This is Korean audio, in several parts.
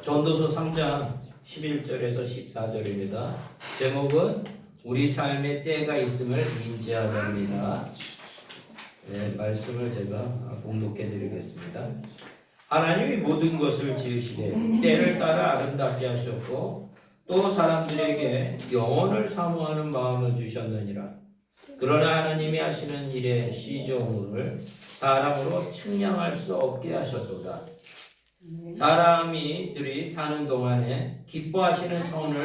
전도서 3장 11절에서 14절입니다. 제목은 우리 삶에 때가 있음을 인지하자입니다. 네, 말씀을 제가 봉독해 드리겠습니다. 하나님이 모든 것을 지으시되 때를 따라 아름답게 하셨고 또 사람들에게 영원을 사모하는 마음을 주셨느니라. 그러나 하나님이 하시는 일의 시종을 사람으로 측량할 수 없게 하셨도다. 사람이들이 사는 동안에 기뻐하시는 선을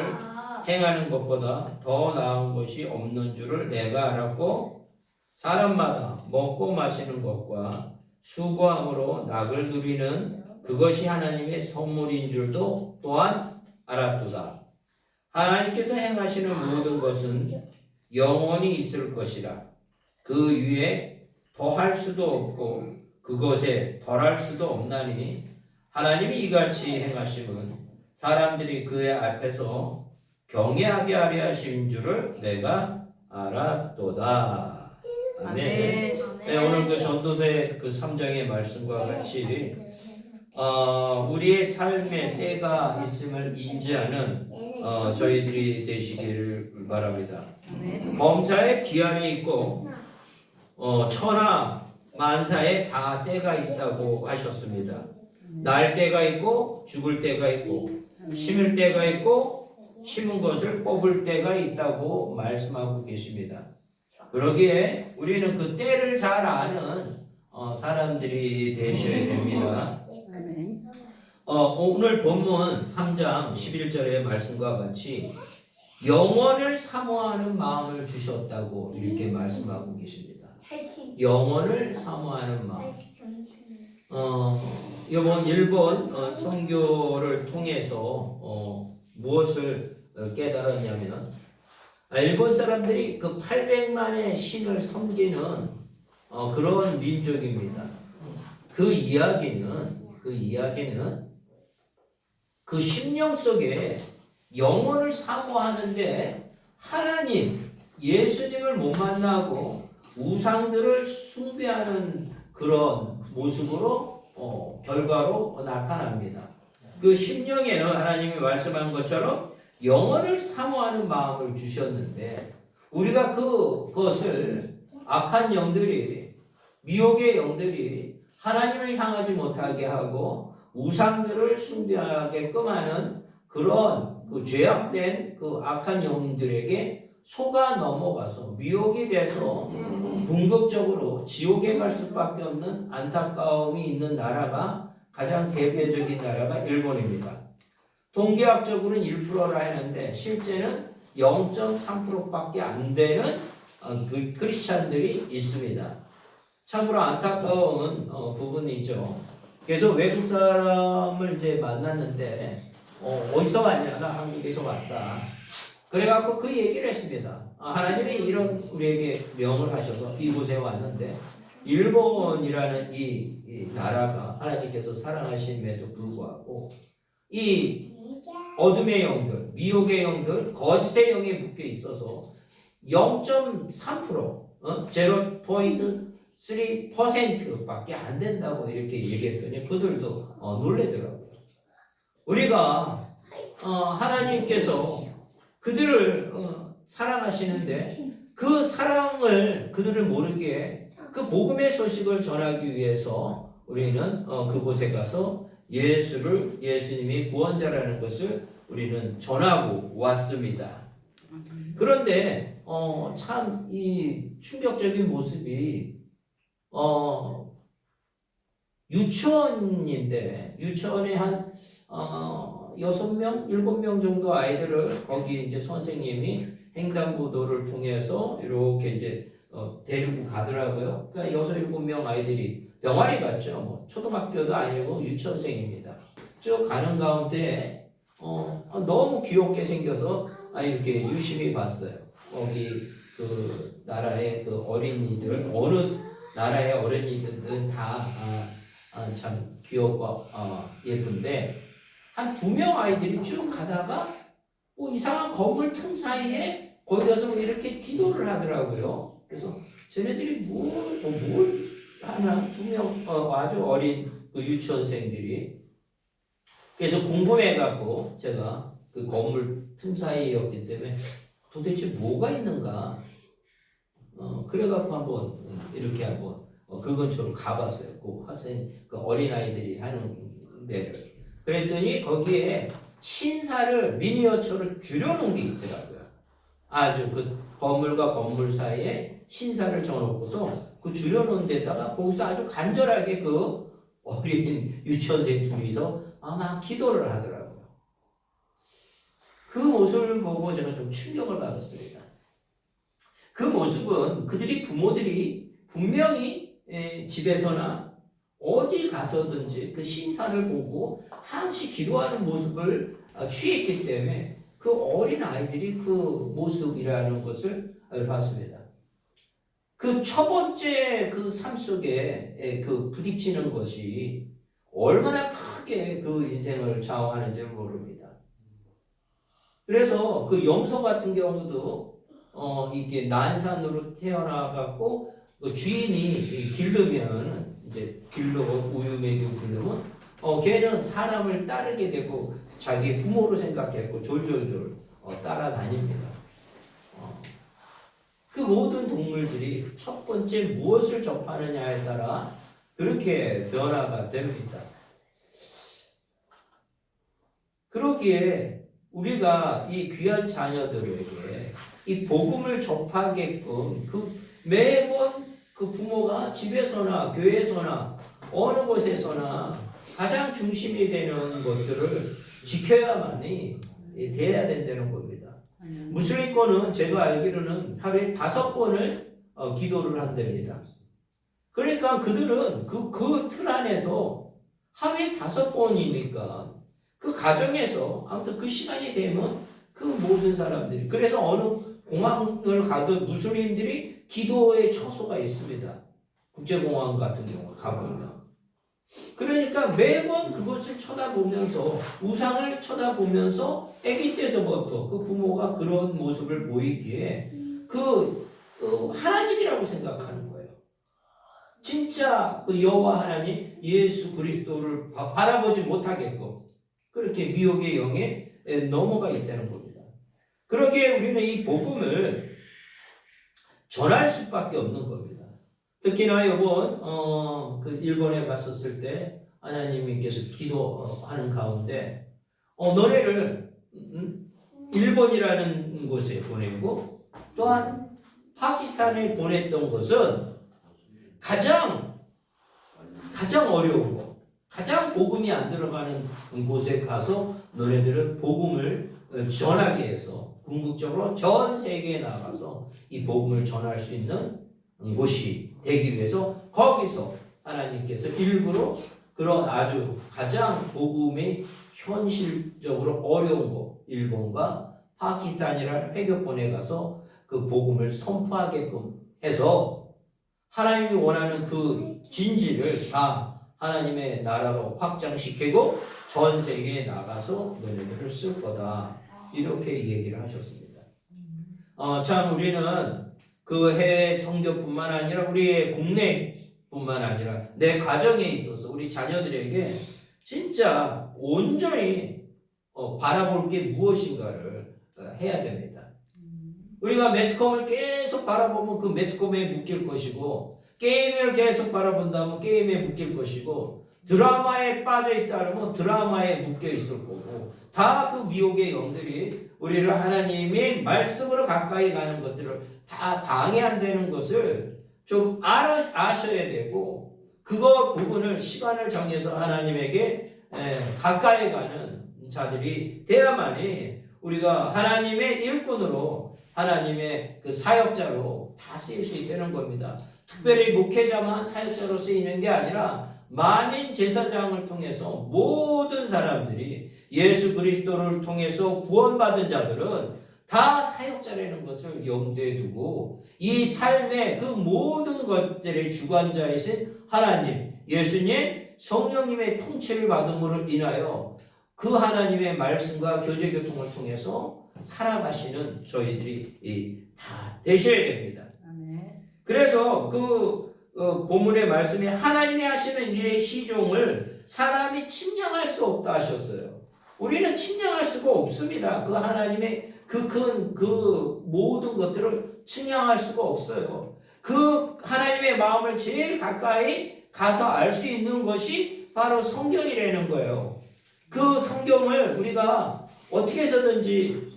행하는 것보다 더 나은 것이 없는 줄을 내가 알았고 사람마다 먹고 마시는 것과 수고함으로 낙을 누리는 그것이 하나님의 선물인 줄도 또한 알았도다. 하나님께서 행하시는 모든 것은 영원히 있을 것이라. 그 위에 더할 수도 없고 그것에 덜할 수도 없나니 하나님이 이같이 행하심은 사람들이 그의 앞에서 경외하게 하려 하신 줄을 내가 알았도다. 아멘. 네, 오늘 그 전도서의 그 3장의 말씀과 같이 우리의 삶에 때가 있음을 인지하는 저희들이 되시기를 바랍니다. 범사에 기한이 있고 천하 만사에 다 때가 있다고 하셨습니다. 날 때가 있고 죽을 때가 있고 심을 때가 있고 심은 것을 뽑을 때가 있다고 말씀하고 계십니다. 그러기에 우리는 그 때를 잘 아는 사람들이 되셔야 됩니다. 오늘 본문 3장 11절의 말씀과 같이 영원을 사모하는 마음을 주셨다고 이렇게 말씀하고 계십니다. 영원을 사모하는 마음. 이번 일본 선교를 통해서 무엇을 깨달았냐면 일본 사람들이 그 800만의 신을 섬기는 그런 민족입니다. 그 이야기는 그 심령 속에 영혼을 사모하는데 하나님, 예수님을 못 만나고 우상들을 숭배하는 그런 모습으로 결과로 나타납니다. 그 심령에는 하나님이 말씀한 것처럼 영혼을 사모하는 마음을 주셨는데 우리가 그것을 악한 영들이 미혹의 영들이 하나님을 향하지 못하게 하고 우상들을 숭배하게끔 하는 그런 그 죄악된 그 악한 영들에게 속아 넘어가서 미혹이 돼서 궁극적으로 지옥에 갈 수밖에 없는 안타까움이 있는 나라가 가장 대표적인 나라가 일본입니다. 통계학적으로는 1%라 했는데 실제는 0.3%밖에 안 되는 그 크리스찬들이 있습니다. 참으로 안타까운 부분이죠. 그래서 외국 사람을 이제 만났는데 어디서 왔냐? 나 한국에서 왔다. 그래갖고 그 얘기를 했습니다. 하나님이 이런 우리에게 명을 하셔서 이곳에 왔는데 일본이라는 이 나라가 하나님께서 사랑하심에도 불구하고 이 어둠의 영들, 미혹의 영들, 거짓의 영에 묶여 있어서 0.3%, 0.3%밖에 안 된다고 이렇게 얘기했더니 그들도 놀래더라고요. 우리가 하나님께서 그들을 사랑하시는데 그 사랑을 그들을 모르게 그 복음의 소식을 전하기 위해서 우리는 그곳에 가서 예수님이 구원자라는 것을 우리는 전하고 왔습니다. 그런데 참 이 충격적인 모습이 유치원인데 유치원에 한 6명, 7명 정도 아이들을 거기 이제 선생님이 횡단보도를 통해서 이렇게 이제 데리고 가더라고요. 그러니까 6, 7명 아이들이 병아리 같죠. 뭐 초등학교도 아니고 유치원생입니다. 쭉 가는 가운데 너무 귀엽게 생겨서 이렇게 유심히 봤어요. 거기 그 나라의 그 어린이들 어느 나라의 어린이들은 다 참 귀엽고 예쁜데 한 2명 아이들이 쭉 가다가 뭐 이상한 건물 틈 사이에 거기 가서 이렇게 기도를 하더라고요. 그래서 쟤네들이 뭘 하나 2명 아주 어린 그 유치원생들이 그래서 궁금해갖고 제가 그 건물 틈 사이였기 때문에 도대체 뭐가 있는가 그래갖고 한번 이렇게 한번 그 근처로 가봤어요. 그 학생 그 어린아이들이 하는 데를. 그랬더니 거기에 신사를 미니어처로 줄여놓은 게 있더라고요. 아주 그 건물과 건물 사이에 신사를 져놓고서 그 줄여놓은 데다가 거기서 아주 간절하게 그 어린 유치원생 둘이서 아마 기도를 하더라고요. 그 모습을 보고 저는 좀 충격을 받았습니다. 그 모습은 그들이 부모들이 분명히 집에서나 어디 가서든지 그 신사를 보고 항시 기도하는 모습을 취했기 때문에 그 어린 아이들이 그 모습이라는 것을 봤습니다. 그 첫 번째 그 삶 속에 그 부딪히는 것이 얼마나 크게 그 인생을 좌우하는지 모릅니다. 그래서 그 염소 같은 경우도 이게 난산으로 태어나갖고 그 주인이 기르면 이제 길러 우유 먹이고 기르면 걔는 사람을 따르게 되고 자기 부모로 생각했고 졸졸졸 따라다닙니다. 그 모든 동물들이 첫 번째 무엇을 접하느냐에 따라 그렇게 변화가 됩니다. 그러기에 우리가 이 귀한 자녀들에게 이 복음을 접하게끔 그 매번 그 부모가 집에서나 교회에서나 어느 곳에서나 가장 중심이 되는 것들을 지켜야만이 돼야 된다는 겁니다. 무슬림권은 제가 알기로는 하루에 5번을 기도를 한답니다. 그러니까 그들은 그 틀 안에서 하루에 5번이니까 그 가정에서 아무튼 그 시간이 되면 그 모든 사람들이 그래서 어느 공항을 가도 무슬림들이 기도의 처소가 있습니다. 국제공항 같은 경우 가보면 그러니까 매번 그것을 쳐다보면서 우상을 쳐다보면서 아기 때서부터 그 부모가 그런 모습을 보이기에 하나님이라고 생각하는 거예요. 진짜 그 여호와 하나님 예수 그리스도를 바라보지 못하게끔 그렇게 미혹의 영에 넘어가 있다는 겁니다. 그렇게 우리는 이 복음을 전할 수밖에 없는 겁니다. 특히나 이번 그 일본에 갔었을 때 하나님께서 기도하는 가운데 너네를 일본이라는 곳에 보내고 또한 파키스탄에 보냈던 것은 가장 어려운 거, 가장 복음이 안 들어가는 곳에 가서 너네들은 복음을 전하게 해서 궁극적으로 전 세계에 나가서 이 복음을 전할 수 있는 곳이 되기 위해서 거기서 하나님께서 일부러 그런 아주 가장 복음이 현실적으로 어려운 곳 일본과 파키스탄이라는 회교권에 가서 그 복음을 선포하게끔 해서 하나님이 원하는 그 진지를 다 하나님의 나라로 확장시키고 전 세계에 나가서 너네들을 쓸 거다 이렇게 얘기를 하셨습니다. 참 우리는 그 해외 선교뿐만 아니라 우리의 국내뿐만 아니라 내 가정에 있어서 우리 자녀들에게 진짜 온전히 바라볼 게 무엇인가를 해야 됩니다. 우리가 매스컴을 계속 바라보면 그 매스컴에 묶일 것이고 게임을 계속 바라본다면 게임에 묶일 것이고 드라마에 빠져있다 그러면 드라마에 묶여 있을 거고 다 그 미혹의 영들이 우리를 하나님의 말씀으로 가까이 가는 것들을 다 방해한다는 것을 좀 아셔야 되고 그거 부분을 시간을 정해서 하나님에게 가까이 가는 자들이 돼야만이 우리가 하나님의 일꾼으로 하나님의 그 사역자로 다 쓰일 수 있다는 겁니다. 특별히 목회자만 사역자로 쓰이는 게 아니라 만인 제사장을 통해서 모든 사람들이 예수 그리스도를 통해서 구원받은 자들은 다 사역자라는 것을 염두에 두고 이 삶의 그 모든 것들의 주관자이신 하나님, 예수님, 성령님의 통치를 받음으로 인하여 그 하나님의 말씀과 교제 교통을 통해서 살아가시는 저희들이 다 되셔야 됩니다. 그래서 본문의 말씀에 하나님이 하시는 일의 시종을 사람이 침량할 수 없다 하셨어요. 우리는 침량할 수가 없습니다. 그 하나님의 그 모든 것들을 침량할 수가 없어요. 그 하나님의 마음을 제일 가까이 가서 알 수 있는 것이 바로 성경이라는 거예요. 그 성경을 우리가 어떻게 해서든지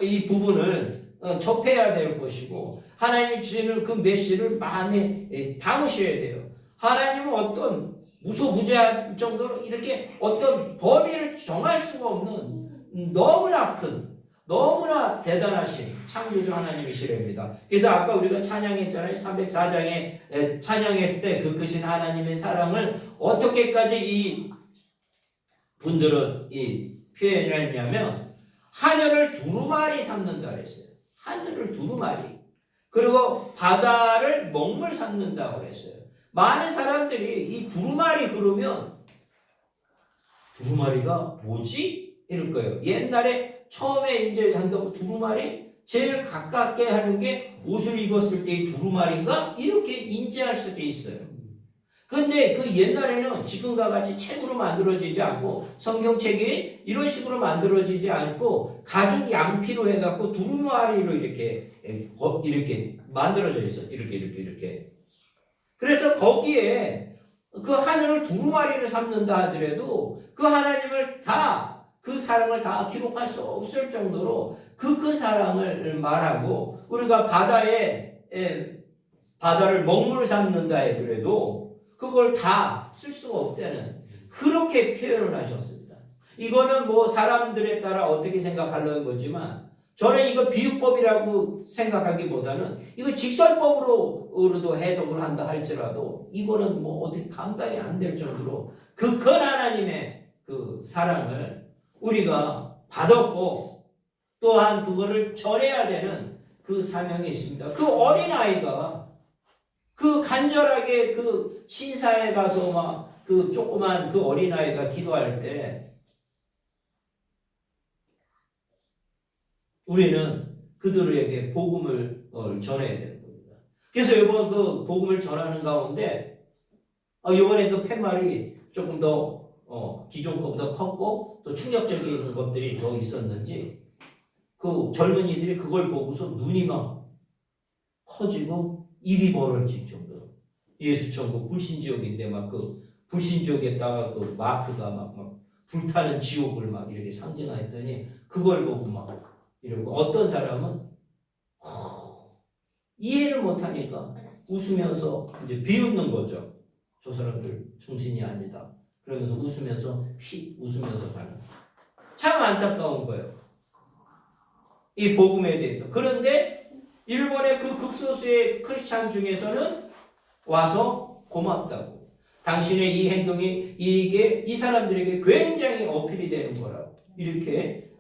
이 부분을 접해야 될 것이고, 하나님이 주시는 그 메시지를 마음에 담으셔야 돼요. 하나님은 어떤 무소부재할 정도로 이렇게 어떤 범위를 정할 수가 없는 너무나 큰, 너무나 대단하신 창조주 하나님이시랍니다. 그래서 아까 우리가 찬양했잖아요. 304장에 찬양했을 때 그 크신 하나님의 사랑을 어떻게까지 이 분들은 이 표현을 했냐면, 하늘을 두루마리 삼는다 그랬어요. 하늘을 두루마리. 그리고 바다를 먹물 삼는다고 그랬어요. 많은 사람들이 이 두루마리 그러면 두루마리가 뭐지? 이럴 거예요. 옛날에 처음에 이제 한다고 두루마리? 제일 가깝게 하는 게 옷을 입었을 때의 두루마리인가? 이렇게 인지할 수도 있어요. 근데 그 옛날에는 지금과 같이 책으로 만들어지지 않고, 성경책이 이런 식으로 만들어지지 않고 가죽 양피로 해갖고 두루마리로 이렇게 만들어져 있어. 이렇게. 그래서 거기에 그 하늘을 두루마리를 삼는다 하더라도 그 하나님을 다, 그 사랑을 다 기록할 수 없을 정도로 그 큰 사랑을 말하고, 우리가 바다를 먹물을 삼는다 하더라도 그걸 다 쓸 수가 없다는, 그렇게 표현을 하셨습니다. 이거는 뭐 사람들에 따라 어떻게 생각하려는 거지만, 저는 이거 비유법이라고 생각하기보다는 이거 직설법으로도 해석을 한다 할지라도 이거는 뭐 어떻게 감당이 안 될 정도로 그 큰 하나님의 그 사랑을 우리가 받았고, 또한 그거를 전해야 되는 그 사명이 있습니다. 그 어린아이가 그 간절하게 그 신사에 가서 막 그 조그만 그 어린아이가 기도할 때 우리는 그들에게 복음을 전해야 되는 겁니다. 그래서 이번 그 복음을 전하는 가운데 이번에 그 팻말이 조금 더 기존 것보다 컸고 또 충격적인 것들이 더 있었는지, 그 젊은이들이 그걸 보고서 눈이 막 커지고 입이 벌어질 정도로, 예수 천국 불신지옥인데 막 그 불신지옥에다가 그 마크가 막 불타는 지옥을 막 이렇게 상징했더니 그걸 보고 막 이러고, 어떤 사람은 이해를 못하니까 웃으면서 이제 비웃는 거죠. 저 사람들 정신이 아니다. 그러면서 웃으면서 가는. 참 안타까운 거예요, 이 복음에 대해서. 그런데 일본의 그 극소수의 크리스찬 중에서는 와서 고맙다고, 당신의 이 행동이 이게 이 사람들에게 굉장히 어필이 되는 거라고 이렇게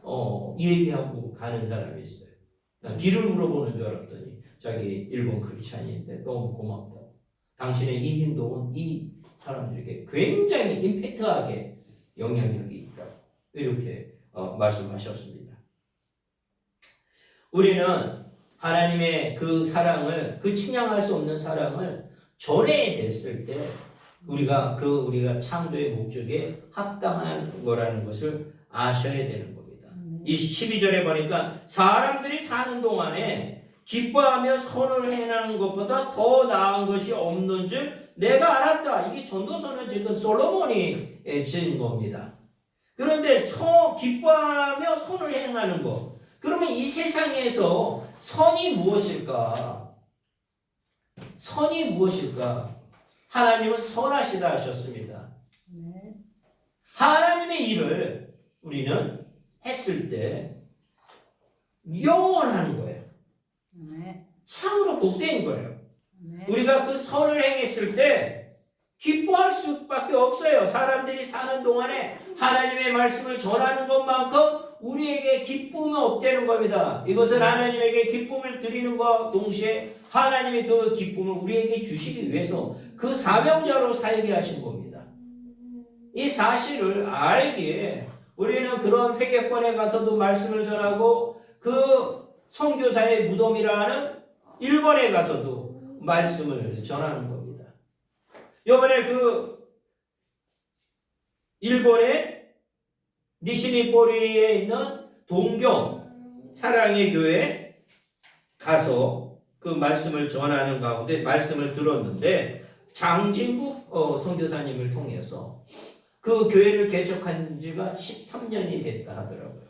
얘기하고 가는 사람이 있어요. 난 뒤를 물어보는 줄 알았더니 자기 일본 크리스찬인데 너무 고맙다고, 당신의 이 행동은 이 사람들에게 굉장히 임팩트하게 영향력이 있다고 이렇게 말씀하셨습니다. 우리는 하나님의 그 사랑을, 그 측량할 수 없는 사랑을 전해야 됐을 때 우리가 창조의 목적에 합당한 거라는 것을 아셔야 되는 겁니다. 이 12절에 보니까 사람들이 사는 동안에 기뻐하며 선을 행하는 것보다 더 나은 것이 없는 줄 내가 알았다. 이게 전도서는 지금 솔로몬이 지은 겁니다. 그런데 기뻐하며 선을 행하는 것, 그러면 이 세상에서 선이 무엇일까? 선이 무엇일까? 하나님은 선하시다 하셨습니다. 하나님의 일을 우리는 했을 때 영원한 거예요. 참으로 복된 거예요. 우리가 그 선을 행했을 때 기뻐할 수밖에 없어요. 사람들이 사는 동안에 하나님의 말씀을 전하는 것만큼 우리에게 기쁨은 없다는 겁니다. 이것은 하나님에게 기쁨을 드리는 것과 동시에 하나님의 그 기쁨을 우리에게 주시기 위해서 그 사명자로 살게 하신 겁니다. 이 사실을 알기에 우리는 그런 회개권에 가서도 말씀을 전하고, 그 선교사의 무덤이라는 일본에 가서도 말씀을 전하는 겁니다. 요번에 그 일본의 니시니포리에 있는 동경 사랑의 교회 가서 그 말씀을 전하는 가운데 말씀을 들었는데 장진국 선교사님을 통해서 그 교회를 개척한 지가 13년이 됐다 하더라고요.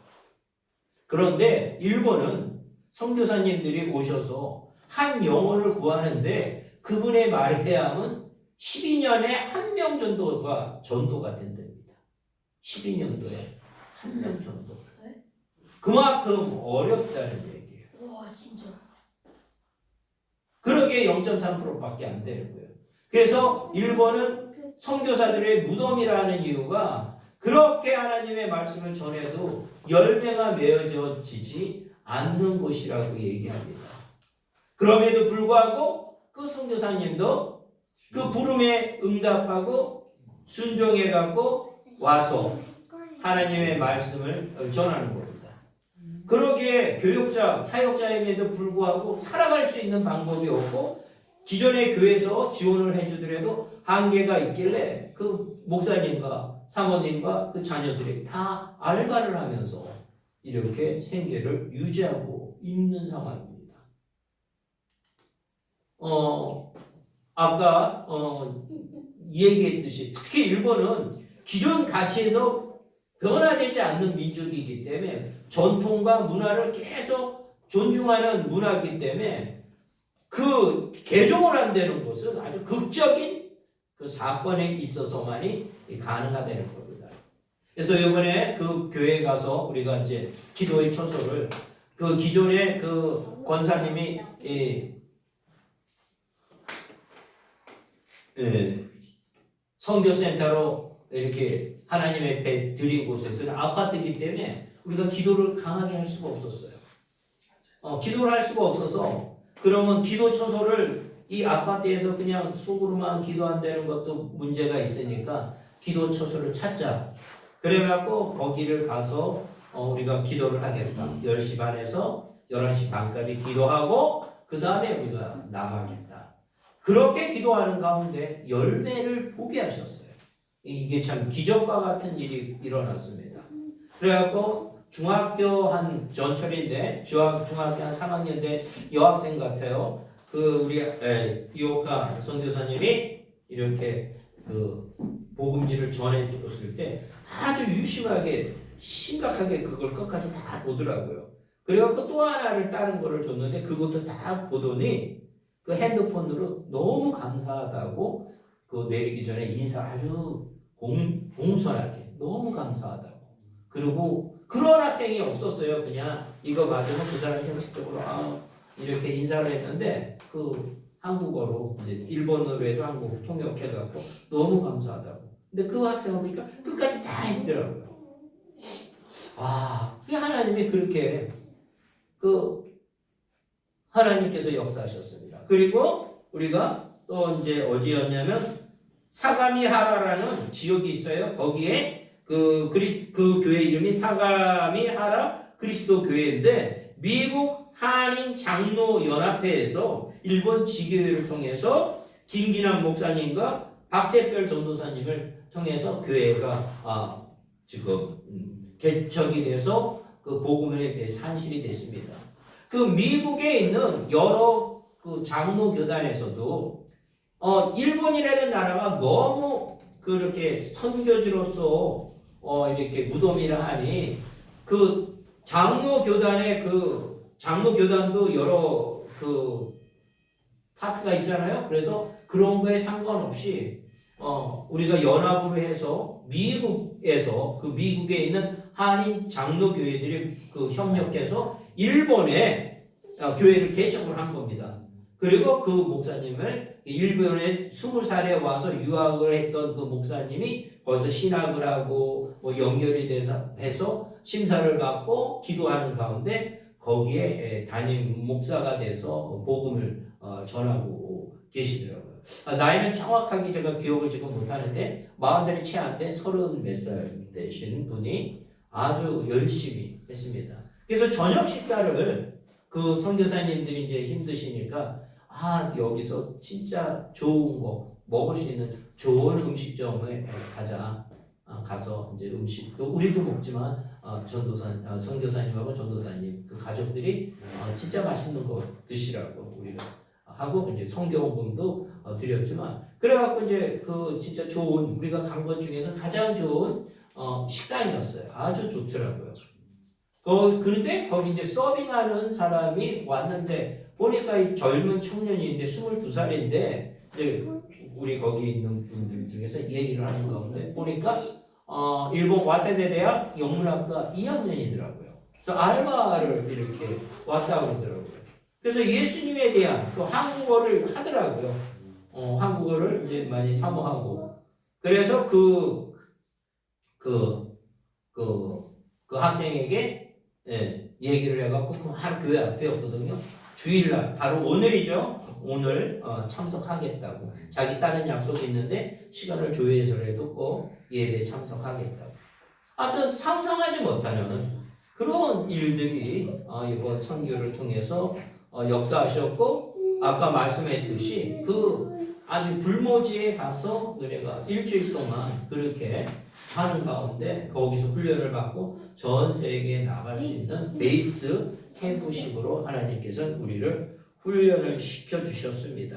그런데 일본은 선교사님들이 오셔서 한 영혼을 구하는데 그분의 말에 의하면 12년에 한 명 정도가 전도가 된답니다. 12년도에 한 명 정도. 그만큼 어렵다는 얘기예요. 와 진짜. 그러게 0.3%밖에 안 되는 거예요. 그래서 일본은 선교사들의 무덤이라는 이유가 그렇게 하나님의 말씀을 전해도 열매가 맺어지지 않는 곳이라고 얘기합니다. 그럼에도 불구하고 그 선교사님도 그 부름에 응답하고 순종해갖고 와서 하나님의 말씀을 전하는 겁니다. 그러기에 교육자, 사역자임에도 불구하고 살아갈 수 있는 방법이 없고 기존의 교회에서 지원을 해주더라도 한계가 있길래 그 목사님과 사모님과 그 자녀들이 다 알바를 하면서 이렇게 생계를 유지하고 있는 상황입니다. 아까 얘기했듯이 특히 일본은 기존 가치에서 변화되지 않는 민족이기 때문에 전통과 문화를 계속 존중하는 문화이기 때문에 그 개종을 한다는 것은 아주 극적인 그 사건에 있어서만이 가능하다는 겁니다. 그래서 이번에 그 교회에 가서 우리가 이제 기도의 초소를 그 기존의 그 권사님이 선교센터로 이렇게 하나님의 배 드린 곳에서는 아파트이기 때문에 우리가 기도를 강하게 할 수가 없었어요. 기도를 할 수가 없어서 그러면 기도 처소를 이 아파트에서 그냥 속으로만 기도한다는 것도 문제가 있으니까 기도 처소를 찾자. 그래갖고 거기를 가서 우리가 기도를 하겠다. 10시 반에서 11시 반까지 기도하고 그 다음에 우리가 나가겠다. 그렇게 기도하는 가운데 열매를 보게 하셨어요. 이게 참 기적과 같은 일이 일어났습니다. 그래갖고 중학교 한 전철인데 중학교 한 3학년 된 여학생 같아요. 그 우리 이오카 선교사님이 이렇게 그 복음지를 전해줬을 때 아주 유심하게 심각하게 그걸 끝까지 다 보더라고요. 그래갖고 또 하나를 다른 거를 줬는데 그것도 다 보더니 그 핸드폰으로 너무 감사하다고 그 내리기 전에 인사 아주 공손하게 너무 감사하다고. 그리고 그런 학생이 없었어요. 그냥 이거 맞으면 그 사람 형식적으로 이렇게 인사를 했는데 그 한국어로 이제 일본어로 해서 한국 통역해갖고 너무 감사하다고. 근데 그 학생을 보니까 끝까지 다 했더라고요. 그 하나님이 그렇게 그 하나님께서 역사하셨습니다. 그리고 우리가 또 이제 어디였냐면 사가미하라라는 지역이 있어요. 거기에 그 교회 이름이 사가미하라 그리스도 교회인데 미국 한인 장로 연합회에서 일본 지교회를 통해서 김기남 목사님과 박세별 전도사님을 통해서 교회가 지금 개척이 돼서 그 복음의 산실이 됐습니다. 그 미국에 있는 여러 그 장로 교단에서도 일본이라는 나라가 너무 그렇게 선교지로서 이렇게 무덤이라 하니 그 장로 교단의 그 장로 교단도 여러 그 파트가 있잖아요. 그래서 그런 거에 상관없이 우리가 연합으로 해서 미국에서 그 미국에 있는 한인 장로 교회들이 그 협력해서 일본에 교회를 개척을 한 겁니다. 그리고 그 목사님을 일본에 20살에 와서 유학을 했던 그 목사님이 거기서 신학을 하고 뭐 연결이 돼서 해서 심사를 받고 기도하는 가운데 거기에 담임 목사가 돼서 복음을 전하고 계시더라고요. 나이는 정확하게 제가 기억을 지금 못하는데 40살이 채 안 된 30몇 살 되신 분이 아주 열심히 했습니다. 그래서 저녁 식사를 그 선교사님들이 이제 힘드시니까 여기서 진짜 좋은 거 먹을 수 있는 좋은 음식점에 가서 이제 음식도 우리도 먹지만 전도사 선교사님하고 전도사님 그 가족들이 진짜 맛있는 거 드시라고 우리가 하고 이제 성경금도 드렸지만 그래갖고 이제 그 진짜 좋은 우리가 간 것 중에서 가장 좋은 식당이었어요. 아주 좋더라고요. 그런데 거기 이제 서빙하는 사람이 왔는데 보니까 이 젊은 청년인데 22살인데 이제 우리 거기 있는 분들 중에서 얘기를 하는 가운데 보니까 일본 와세대 대학 영문학과 2학년이더라고요. 그래서 알바를 이렇게 왔다 그러더라고요. 그래서 예수님에 대한 그 한국어를 하더라고요. 한국어를 이제 많이 사모하고 그래서 그 학생에게 얘기를 해갖고 하루 교회 앞에였거든요. 주일날 바로 오늘이죠. 오늘 참석하겠다고 자기 다른 약속이 있는데 시간을 조회해서라도 꼭 예배에 참석하겠다고. 하여튼 상상하지 못하는 그런 일들이 이번 선교를 통해서 역사하셨고 아까 말씀했듯이 그 아주 불모지에 가서 너네가 일주일 동안 그렇게 하는 가운데 거기서 훈련을 받고 전 세계에 나갈 수 있는 베이스 캠프식으로 하나님께서 우리를 훈련을 시켜주셨습니다.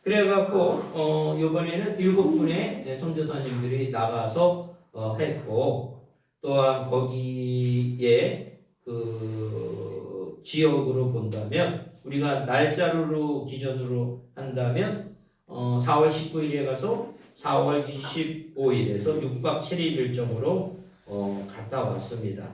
그래갖고 이번에는 7분의 선교사님들이 나가서 했고 또한 거기에 그 지역으로 본다면 우리가 날짜로 기준으로 한다면 4월 19일에 가서 4월 25일에서 6박 7일 일정으로 갔다 왔습니다.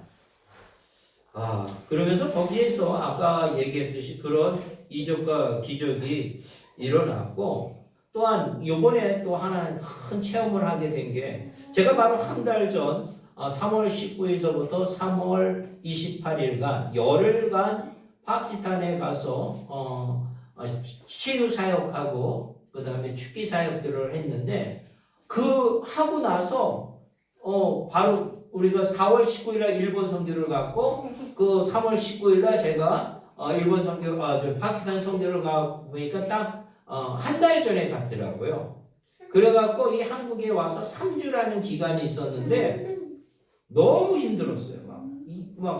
그러면서 거기에서 아까 얘기했듯이 그런 이적과 기적이 일어났고 또한 이번에 또 하나 큰 체험을 하게 된 게 제가 바로 한 달 전 3월 19일서부터 3월 28일간 열흘간 파키스탄에 가서 치유 사역하고 그 다음에 축기 사역들을 했는데 그 하고 나서 바로 우리가 4월 19일날 일본 선교를 갔고 그 3월 19일날 제가 일본 선교 파키스탄 선교를 가고 보니까 딱 한 달 전에 갔더라고요. 그래갖고 이 한국에 와서 3주라는 기간이 있었는데 너무 힘들었어요.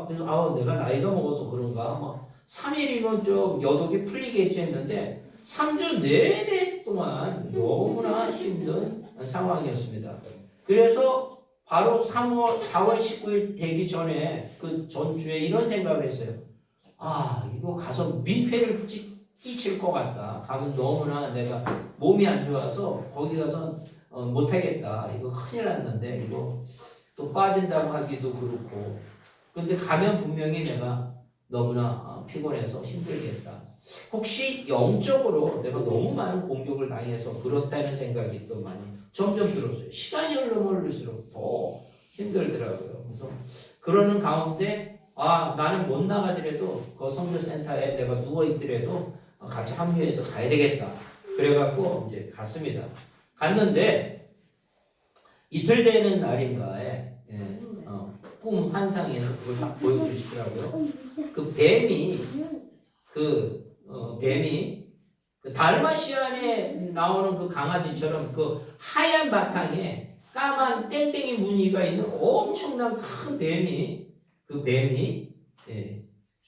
그래서 내가 나이가 먹어서 그런가 3일이면 좀 여독이 풀리겠지 했는데 3주 내내 동안 너무나 힘든 상황이었습니다. 그래서 바로 4월 19일 되기 전에 그 전주에 이런 생각을 했어요. 이거 가서 민폐를 끼칠 것 같다. 가면 너무나 내가 몸이 안 좋아서 거기 가서 못하겠다. 이거 큰일 났는데 이거 또 빠진다고 하기도 그렇고 근데 가면 분명히 내가 너무나 피곤해서 힘들겠다. 혹시 영적으로 내가 너무 많은 공격을 당해서 그렇다는 생각이 또 많이 점점 들었어요. 시간이 흐를수록 더 힘들더라고요. 그래서 그러는 가운데 나는 못 나가더라도 그 선교센터에 내가 누워있더라도 같이 합류해서 가야 되겠다. 그래갖고 이제 갔습니다. 갔는데 이틀 되는 날인가에 꿈 환상에서 그걸 딱 보여주시더라고요. 그 뱀이 그 달마시안에 나오는 그 강아지처럼 그 하얀 바탕에 까만 땡땡이 무늬가 있는 엄청난 큰 뱀이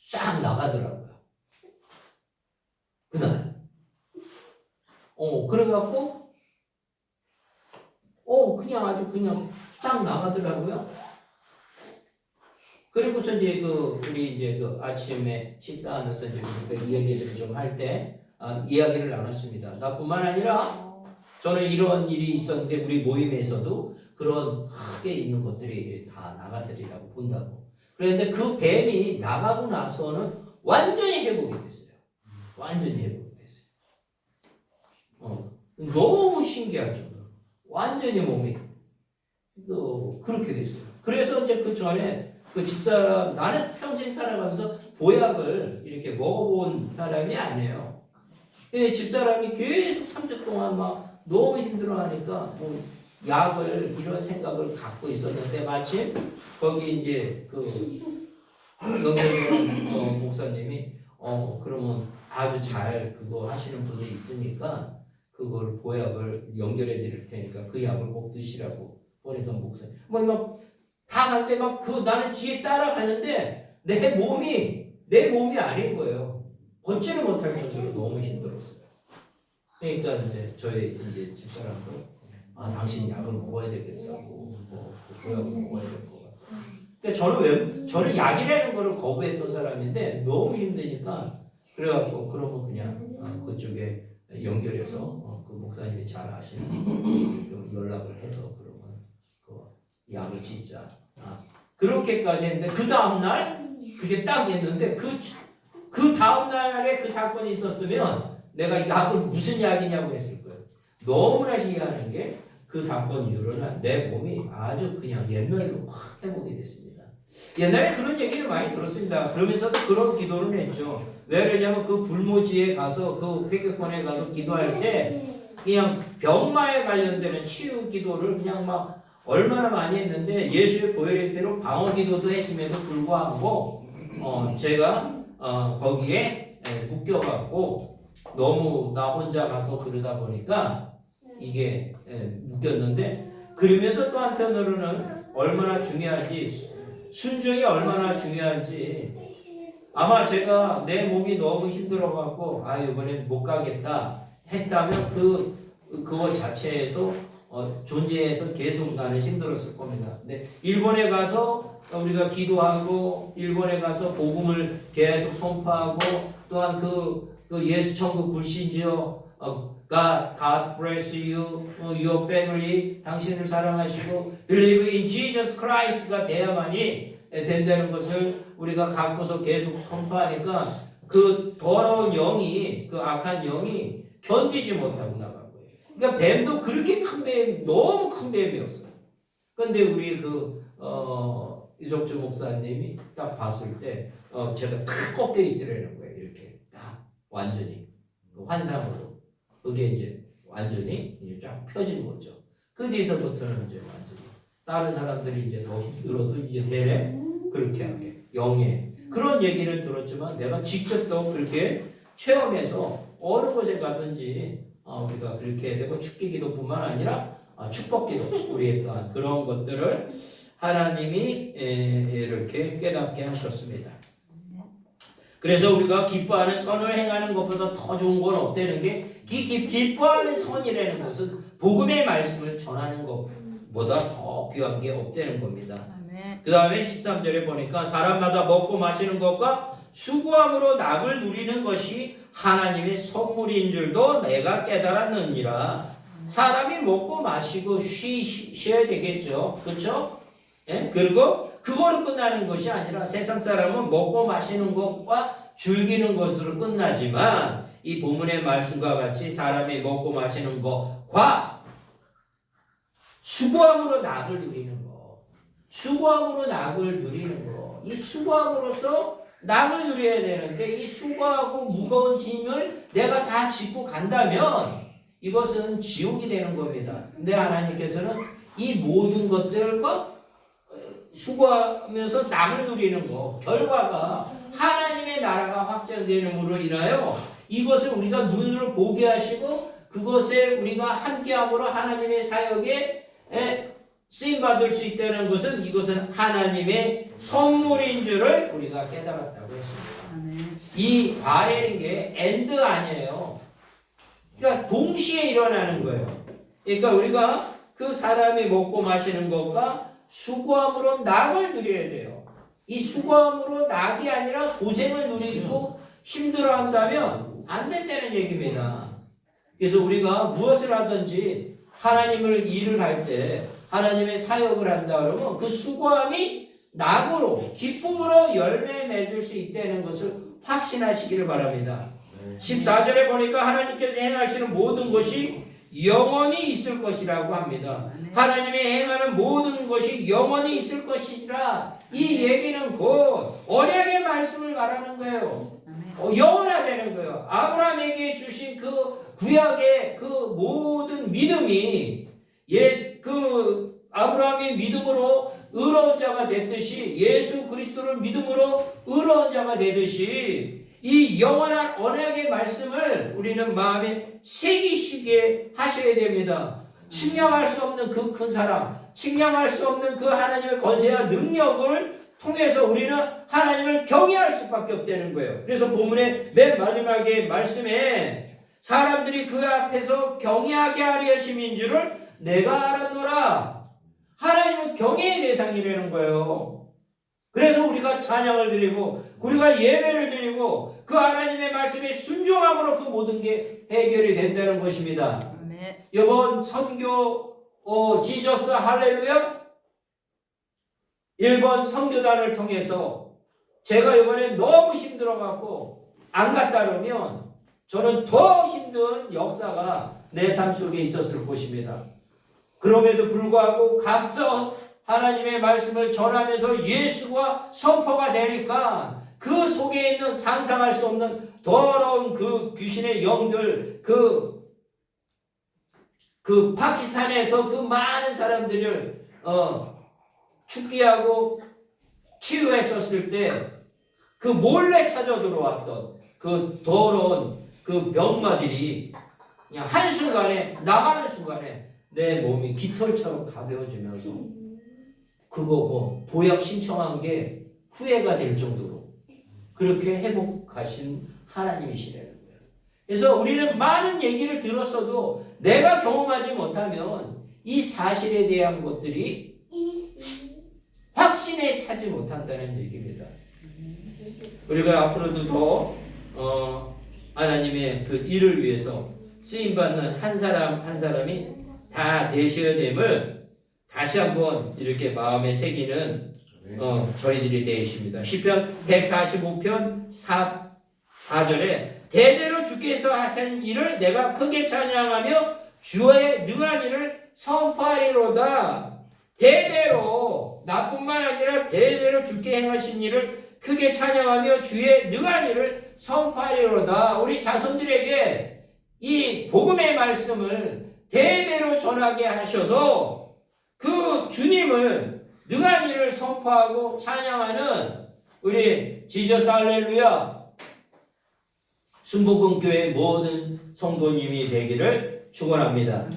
싹 나가더라고요. 그날. 그래갖고 그냥 아주 그냥 싹 나가더라고요. 그리고서 이제 우리 이제 아침에 식사하면서 이제 이야기를 좀 할 때 이야기를 나눴습니다. 나뿐만 아니라 저는 이런 일이 있었는데 우리 모임에서도 그런 크게 있는 것들이 다 나가서리라고 본다고. 그런데 그 뱀이 나가고 나서는 완전히 회복이 됐어요. 완전히 회복이 됐어요. 너무 신기할 정도로 완전히 몸이 그렇게 됐어요. 그래서 이제 그 전에 그 집사람 나는 평생 살아가면서 보약을 이렇게 먹어본 사람이 아니에요. 근데 집사람이 계속 3주 동안 막 너무 힘들어하니까 약을 이런 생각을 갖고 있었는데 마침 거기 이제 영경원 목사님이 그러면 아주 잘 그거 하시는 분이 있으니까 그걸 보약을 연결해 드릴 테니까 그 약을 꼭 드시라고 보내던 목사님. 다 갈 때 막 나는 뒤에 따라가는데 내 몸이 아닌 거예요. 걷지를 못할 정도로 너무 힘들었어요. 그러니까 이제 저희 이제 집사람도 당신 약을 먹어야 되겠다고 보약을 먹어야 될 것 같아요. 그러니까 저는 약이라는 거를 거부했던 사람인데 너무 힘드니까 그래갖고 그러면 그냥 그쪽에 연결해서 그 목사님이 잘 아시는 좀 연락을 해서 그러면 그 약을 진짜 그렇게까지 했는데 그 다음 날 그게 딱 했는데 그 다음 날에 그 사건이 있었으면 내가 약을 무슨 약이냐고 했을 거예요. 너무나 희한한 게 그 사건 이후로는 내 몸이 아주 그냥 옛날로 확 회복이 됐습니다. 옛날에 그런 얘기를 많이 들었습니다. 그러면서도 그런 기도를 했죠. 왜 그러냐면 그 불모지에 가서 그 회개권에 가서 기도할 때 그냥 병마에 관련되는 치유 기도를 그냥 막 얼마나 많이 했는데 예수의 보혈의 피로 방어 기도도 했음에도 불구하고 제가 거기에 묶여갖고 너무 나 혼자 가서 그러다 보니까 이게 묶였는데 그러면서 또 한편으로는 얼마나 중요한지 순종이 얼마나 중요한지 아마 제가 내 몸이 너무 힘들어갖고 이번엔 못 가겠다 했다면 그거 자체에서 존재해서 계속 나는 힘들었을 겁니다. 근데 일본에 가서 우리가 기도하고 일본에 가서 복음을 계속 선포하고 또한 그 예수 천국 불신지어 God bless you, your family, 당신을 사랑하시고 believe in Jesus Christ가 돼야만이 된다는 것을 우리가 갖고서 계속 선포하니까 그 더러운 영이 그 악한 영이 견디지 못하고 나간 거예요. 그러니까 뱀도 그렇게 큰 뱀, 너무 큰 뱀이었어요. 그런데 우리 이석주 목사님이 딱 봤을 때 제가 탁 꺾여 있더라는 거예요. 이렇게 딱 완전히 환상으로 그게 이제 완전히 이제 쫙 펴진 거죠. 그 뒤서부터는 이제 완전히 다른 사람들이 이제 더 힘들어도 이제 내래 그렇게 하게 영예 그런 얘기를 들었지만 내가 직접 또 그렇게 체험해서 어느 곳에 가든지 우리가 그렇게 되고 축기기도뿐만 아니라 축복기도 우리의 또한 그런 것들을 하나님이 이렇게 깨닫게 하셨습니다. 그래서 우리가 기뻐하는 선을 행하는 것보다 더 좋은 건 없다는 게 기뻐하는 선이라는 것은 복음의 말씀을 전하는 것보다 더 귀한 게 없다는 겁니다. 그 다음에 13절에 보니까 사람마다 먹고 마시는 것과 수고함으로 낙을 누리는 것이 하나님의 선물인 줄도 내가 깨달았느니라. 사람이 먹고 마시고 쉬어야 되겠죠. 그렇죠? 예? 그리고 그거로 끝나는 것이 아니라 세상 사람은 먹고 마시는 것과 즐기는 것으로 끝나지만 이 본문의 말씀과 같이 사람이 먹고 마시는 것과 수고함으로 낙을 누리는 것, 수고함으로 낙을 누리는 것, 이 수고함으로써 낙을 누려야 되는데 이 수고하고 무거운 짐을 내가 다 짚고 간다면 이것은 지옥이 되는 겁니다. 근데 하나님께서는 이 모든 것들과 수고하면서 낙을 누리는 것 결과가 하나님의 나라가 확장되는으로 인하여 이것을 우리가 눈으로 보게 하시고 그것에 우리가 함께함으로 하나님의 사역에 쓰임받을 수 있다는 것은 이것은 하나님의 선물인 줄을 우리가 깨달았다고 했습니다. 이 과라는 게 엔드 아니에요. 그러니까 동시에 일어나는 거예요. 그러니까 우리가 그 사람이 먹고 마시는 것과 수고함으로 낙을 누려야 돼요. 이 수고함으로 낙이 아니라 고생을 누리고 힘들어한다면 안 된다는 얘기입니다. 그래서 우리가 무엇을 하든지 하나님을 일을 할 때 하나님의 사역을 한다 그러면 그 수고함이 낙으로 기쁨으로 열매 맺을 수 있다는 것을 확신하시기를 바랍니다. 14절에 보니까 하나님께서 행하시는 모든 것이 영원히 있을 것이라고 합니다. 하나님이 행하는 모든 것이 영원히 있을 것이라 이 얘기는 곧 언약의 말씀을 말하는 거예요. 영원하다는 거예요. 아브라함에게 주신 그 구약의 그 모든 믿음이 아브라함이 믿음으로 의로운 자가 됐듯이 예수 그리스도를 믿음으로 의로운 자가 되듯이 이 영원한 언약의 말씀을 우리는 마음에 새기시게 하셔야 됩니다. 측량할 수 없는 그 큰 사랑, 측량할 수 없는 그 하나님의 권세와 능력을 통해서 우리는 하나님을 경외할 수밖에 없다는 거예요. 그래서 본문의 맨 마지막에 말씀에 사람들이 그 앞에서 경외하게 하려 하심인 줄을 내가 알았노라. 하나님은 경외의 대상이라는 거예요. 그래서 우리가 찬양을 드리고 우리가 예배를 드리고 그 하나님의 말씀에 순종함으로 그 모든 게 해결이 된다는 것입니다. 이번 선교 지저스 할렐루야 1번 선교단을 통해서 제가 이번에 너무 힘들어갖고 안 갔다 그러면 저는 더 힘든 역사가 내 삶 속에 있었을 것입니다. 그럼에도 불구하고 가서 하나님의 말씀을 전하면서 예수가 선포가 되니까 그 속에 있는 상상할 수 없는 더러운 그 귀신의 영들, 그 파키스탄에서 그 많은 사람들을 죽기하고 치유했었을 때 그 몰래 찾아 들어왔던 그 더러운 그 병마들이 그냥 한순간에 나가는 순간에 내 몸이 깃털처럼 가벼워지면서 그거 보약 신청한 게 후회가 될 정도로 그렇게 회복하신 하나님이시라는 거예요. 그래서 우리는 많은 얘기를 들었어도 내가 경험하지 못하면 이 사실에 대한 것들이 확신에 차지 못한다는 얘기입니다. 우리가 앞으로도 더 하나님의 그 일을 위해서 쓰임받는 한 사람 한 사람이 다 되셔야 됨을 다시 한번 이렇게 마음에 새기는 저희들이 되십니다. 시편 145편 4절에 대대로 주께서 하신 일을 내가 크게 찬양하며 주의 능한 일을 선포하리로다. 대대로 나뿐만 아니라 대대로 주께 행하신 일을 크게 찬양하며 주의 능한 일을 선포하리로다. 우리 자손들에게 이 복음의 말씀을 대대로 전하게 하셔서 그 주님을 능한 일을 선포하고 찬양하는 우리 지저스 할렐루야 순복음교회 모든 성도님이 되기를 축원합니다.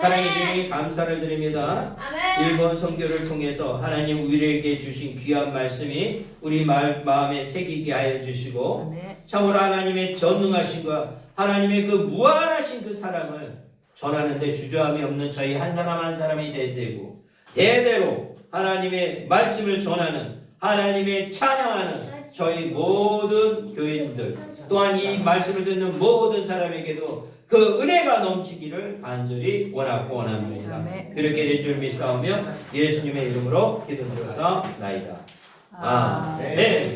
사랑해 주님 감사를 드립니다. 1번 선교를 통해서 하나님 우리에게 주신 귀한 말씀이 우리 마음에 새기게 하여 주시고 참으로 하나님의 전능하신과 하나님의 그 무한하신 그 사랑을 전하는데 주저함이 없는 저희 한 사람 한 사람이 되고 대대로 하나님의 말씀을 전하는 하나님의 찬양하는 저희 모든 교인들 또한 이 말씀을 듣는 모든 사람에게도 그 은혜가 넘치기를 간절히 원합니다. 그렇게 될 줄 믿사오며 예수님의 이름으로 기도드려서 나이다. 아멘.